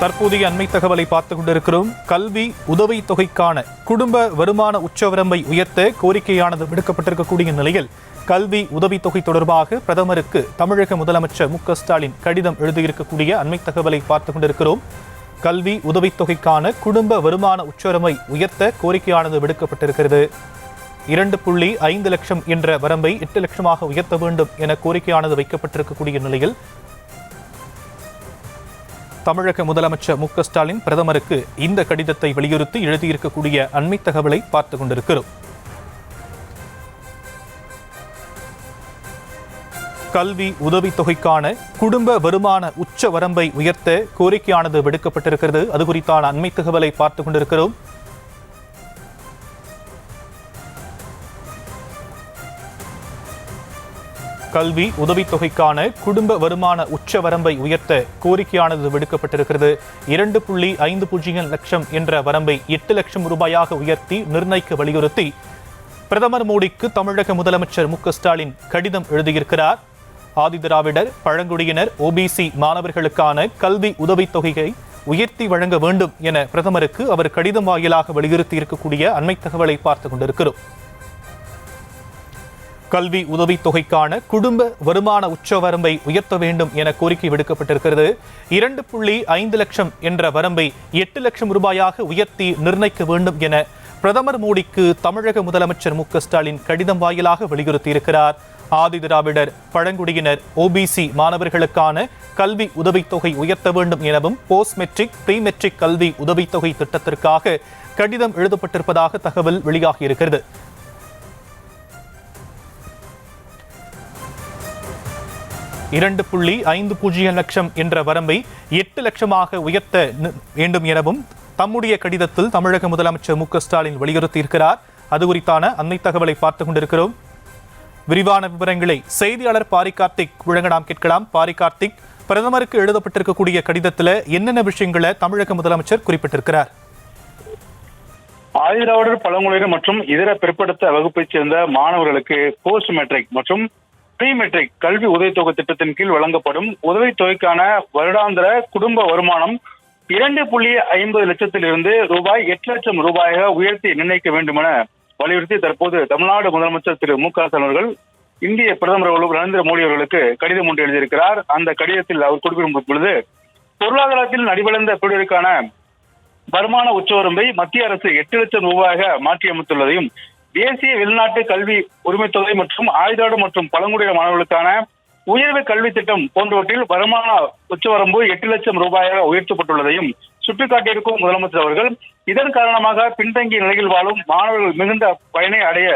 தற்போதைய அண்மை தகவலை பார்த்துக் கொண்டிருக்கிறோம். கல்வி உதவித் தொகைக்கான குடும்ப வருமான உச்சவரம்பை உயர்த்த கோரிக்கையானது விடுக்கப்பட்டிருக்கக்கூடிய நிலையில் கல்வி உதவித்தொகை தொடர்பாக பிரதமருக்கு தமிழக முதலமைச்சர் மு.க.ஸ்டாலின் கடிதம் எழுதியிருக்கக்கூடிய அண்மை தகவலை பார்த்துக் கொண்டிருக்கிறோம். கல்வி உதவித்தொகைக்கான குடும்ப வருமான உச்சவரம்பை உயர்த்த கோரிக்கையானது விடுக்கப்பட்டிருக்கிறது. 2.5 லட்சம் என்ற வரம்பை 8 லட்சமாக உயர்த்த வேண்டும் என கோரிக்கையானது வைக்கப்பட்டிருக்கக்கூடிய நிலையில் தமிழக முதலமைச்சர் மு.க.ஸ்டாலின் பிரதமருக்கு இந்த கடிதத்தை வலியுறுத்தி எழுதியிருக்கக்கூடிய அண்மை தகவலை பார்த்துக் கொண்டிருக்கிறோம். கல்வி உதவித்தொகைக்கான குடும்ப வருமான உச்ச வரம்பை உயர்த்த கோரிக்கையானது விடுக்கப்பட்டிருக்கிறது. அது குறித்தான அண்மை தகவலை பார்த்துக் கொண்டிருக்கிறோம். கல்வி உதவித்தொகைக்கான குடும்ப வருமான உச்ச வரம்பை உயர்த்த கோரிக்கையானது விடுக்கப்பட்டிருக்கிறது. 2.50 லட்சம் என்ற வரம்பை 8 லட்சம் ரூபாயாக உயர்த்தி நிர்ணயிக்க வலியுறுத்தி பிரதமர் மோடிக்கு தமிழக முதலமைச்சர் மு.க.ஸ்டாலின் கடிதம் எழுதியிருக்கிறார். ஆதிதிராவிடர், பழங்குடியினர், ஓபிசி மாணவர்களுக்கான கல்வி உதவித்தொகையை உயர்த்தி வழங்க வேண்டும் என பிரதமருக்கு அவர் கடிதம் வாயிலாக வலியுறுத்தி இருக்கக்கூடிய அண்மை தகவலை பார்த்துக் கொண்டிருக்கிறோம். கல்வி உதவித்தொகைக்கான குடும்ப வருமான உச்சவரம்பை உயர்த்த வேண்டும் என கோரிக்கை விடுக்கப்பட்டிருக்கிறது. 2.5 லட்சம் என்ற வரம்பை 8 லட்சம் ரூபாயாக உயர்த்தி நிர்ணயிக்க வேண்டும் என பிரதமர் மோடிக்கு தமிழக முதலமைச்சர் மு.க.ஸ்டாலின் கடிதம் வாயிலாக வலியுறுத்தியிருக்கிறார். ஆதிதிராவிடர், பழங்குடியினர், ஓபிசி மாணவர்களுக்கான கல்வி உதவித்தொகை உயர்த்த வேண்டும் எனவும் போஸ்ட் மெட்ரிக், ப்ரீ மெட்ரிக் கல்வி உதவித்தொகை திட்டத்திற்காக கடிதம் எழுதப்பட்டிருப்பதாக தகவல் வெளியாகியிருக்கிறது. 2.50 லட்சம் என்ற வரம்பை 8 லட்சமாக உயர்த்த வேண்டும் எனவும் தம்முடைய கடிதத்தில் தமிழக முதலமைச்சர் மு.க.ஸ்டாலின் வலியுறுத்தியிருக்கிறார். அது குறித்தான அண்மை தகவலை பார்த்துக் கொண்டிருக்கிறோம். விரிவான விவரங்களை செய்தியாளர் பாரி கார்த்திக் வழங்க நாம் கேட்கலாம். பாரி கார்த்திக், பிரதமருக்கு எழுதப்பட்டிருக்கக்கூடிய கடிதத்தில் என்னென்ன விஷயங்களை தமிழக முதலமைச்சர் குறிப்பிட்டிருக்கிறார்? ஆதிதிராவிடர், பழங்குடியினர் மற்றும் இதர பிற்படுத்த வகுப்பைச் சேர்ந்த மாணவர்களுக்கு போஸ்ட் மெட்ரிக் மற்றும் ப்ரீ மெட்ரிக் கல்வி உதவித்தொகை திட்டத்தின் கீழ் வழங்கப்படும் உதவித்தொகைக்கான வருடாந்திர குடும்ப வருமானம் 2.50 லட்சத்திலிருந்து ரூபாய் 8 லட்சம் ரூபாயாக உயர்த்தி நிர்ணயிக்க வேண்டும் என வலியுறுத்தி தற்போது தமிழ்நாடு முதலமைச்சர் திரு மு.க.ஸ்டாலின் அவர்கள் இந்திய பிரதமர் நரேந்திர மோடி அவர்களுக்கு கடிதம் ஒன்று எழுதியிருக்கிறார். அந்த கடிதத்தில் அவர் குறிப்பிடும் பொழுது, பொருளாதாரத்தில் நலிவடைந்த பிரிவிற்கான வருமான உச்சவரம்பை மத்திய அரசு 8 லட்சம் ரூபாயாக மாற்றியமைத்துள்ளதையும், தேசிய வெளிநாட்டு கல்வி உரிமைத்தொகை மற்றும் ஆயுதாடு மற்றும் பழங்குடியின மாணவர்களுக்கான உயர்வு கல்வி திட்டம் போன்றவற்றில் வருமான உச்சவரம்பு 8 லட்சம் ரூபாயாக உயர்த்தப்பட்டுள்ளதையும் சுட்டிக்காட்டியிருக்கும் முதலமைச்சர் அவர்கள், இதன் காரணமாக பின்தங்கிய நிலையில் வாழும் மாணவர்கள் மிகுந்த பயனை அடைய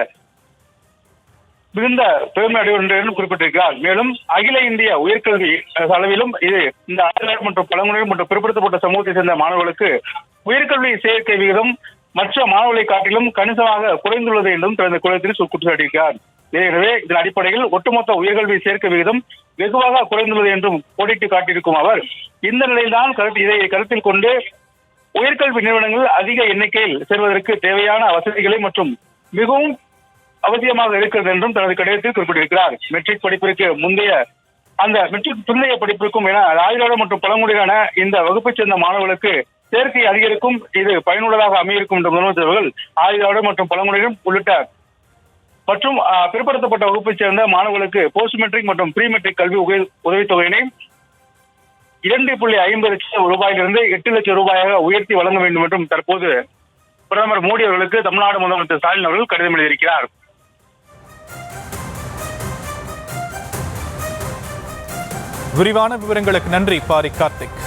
மிகுந்த பெருமை அடைவர் என்று குறிப்பிட்டிருக்கிறார். மேலும் அகில இந்திய உயர்கல்வி அளவிலும் இது இந்த ஆயுதாடு மற்றும் பழங்குடியினர் மற்றும் பிற்படுத்தப்பட்ட சமூகத்தை சேர்ந்த மாணவர்களுக்கு உயர்கல்வி சேர்க்கை விகிதம் மற்ற மாணவர்களை காட்டிலும் கணிசமாக குறைந்துள்ளது என்றும் தனது குறைத்தில் சுட்டிக்காட்டியிருக்கிறார். எனவே இதன் அடிப்படையில் ஒட்டுமொத்த உயர்கல்வி சேர்க்கை விகிதம் வெகுவாக குறைந்துள்ளது என்றும் கோடிட்டு காட்டியிருக்கும் அவர், இந்த நிலையில்தான் இதை கருத்தில் கொண்டு உயர்கல்வி நிறுவனங்கள் அதிக எண்ணிக்கையில் சேர்வதற்கு தேவையான வசதிகளை மற்றும் மிகவும் அவசியமாக இருக்கிறது என்றும் தனது கடிதத்தில் குறிப்பிட்டிருக்கிறார். மெட்ரிக் படிப்பிற்கு முந்தைய அந்த மெட்ரிக் பிந்தைய படிப்பிற்கும் என ஆயுதாடு மற்றும் பழங்குடியின இந்த வகுப்பைச் சேர்ந்த மாணவர்களுக்கு சேர்க்கை அதிகரிக்கும், இது பயனுள்ளதாக அமையிருக்கும் என்ற முதலமைச்சர் அவர்கள் ஆயுதாடு மற்றும் பழங்குடியினர் உள்ளிட்ட மற்றும் பிற்படுத்தப்பட்ட வகுப்பைச் சேர்ந்த மாணவர்களுக்கு போஸ்ட் மெட்ரிக் மற்றும் ப்ரீ மெட்ரிக் கல்வி உதவித்தொகையினை 2.50 லட்சம் ரூபாயிலிருந்து 8 லட்சம் ரூபாயாக உயர்த்தி வழங்க வேண்டும் என்றும் தற்போது பிரதமர் மோடி அவர்களுக்கு தமிழ்நாடு முதலமைச்சர் ஸ்டாலின் அவர்கள் கடிதம் எழுதியிருக்கிறார். விரிவான விவரங்களுக்கு நன்றி பாரி கார்த்திக்.